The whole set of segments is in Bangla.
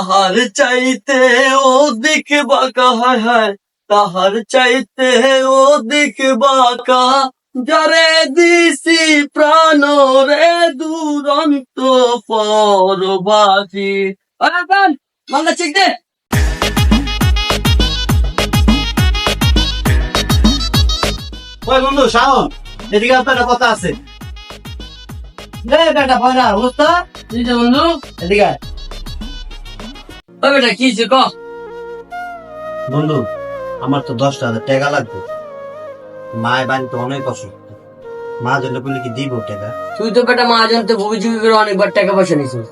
তাহার চাইতে ওদিক বাঁকা, হায় হায় তাহার চাইতে ওদিক বাঁকা, যারে দিছি প্রাণ রে দুরন্ত পরবাসী। মাল্লা চেক দে। ওই বন্ধু শাওন, এদিকে আপনার কথা আছে। বেটা পয়রা অবস্থা বন্ধু এদিকে আয়। ওই বেটা কি হয়েছে ক। বন্ধু আমার তো 10,000 টাকা লাগবে। মায়ের বাড়ি তো অনেক অসুস্থ, মা জন্য বলে কি দিব টাকা? তুই তো বেটা মহাজন তো ভবিষ্যৎ করে অনেকবার টাকা পয়সা নিছিস,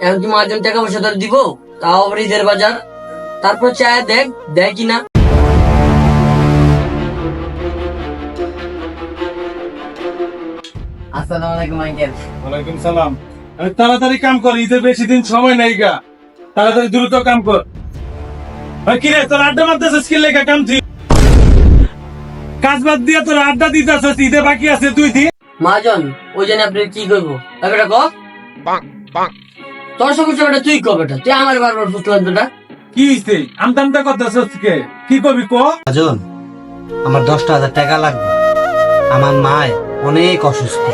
এখন কি মহাজন টাকা পয়সা তোর দিব? তাও আবার ঈদের বাজার। তারপর চায় দেখ দেয় কিনা। আসসালামু আলাইকুম আঙ্কেল। ওয়ালাইকুম সালাম। আরে তাড়াতাড়ি কাম কর, ঈদের বেশি দিন সময় নাই গা, তাড়াতাড়ি দ্রুত কাম কর। ওই কি রে, তোর আড্ডা মারতেছিস কি লেখা কাম তুই? কাজ বাদ দিয়ে তোর আড্ডা দিতেছিস, ঈদে বাকি আছে তুই দি। মহাজন ওই জন্য আপনি কি করবো? বেটা ক তোর সমস্যা বেটা, তুই ক বেটা, তুই আমার বারবার ফুসলাস বেটা। কি হইছে আমদামটা করতেছিস কে? কি করবি ক? রাজন, আমার 10,000 টাকা লাগবে। আমার মায় অনেক অসুস্থ।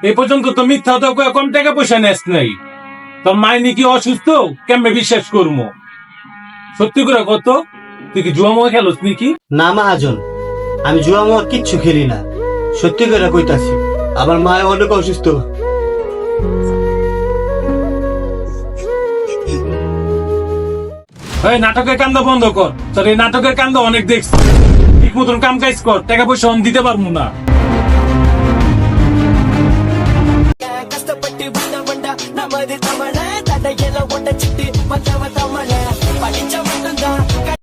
এই পর্যন্ত তো মিথ্যা তো কম টাকা পয়সা নেস নাই। তোর মায় নাকি অসুস্থ, কেমনে বিশ্বাস করবো? সত্যি করে কত, তুই কি জুয়া মুয়া খেলোস নাকি? না মহাজন, আমি জুয়া মুয়া কিচ্ছু খেলি না, সত্যি করে কইতাছি। আমার মায় অনেক অসুস্থ। এই নাটকের কান্দা বন্ধ কর, তোর এই নাটকের কান্দা অনেক দেখছি। ঠিক মতন কাম কাজ কর, টাকা পয়সা দিতে পারবো না।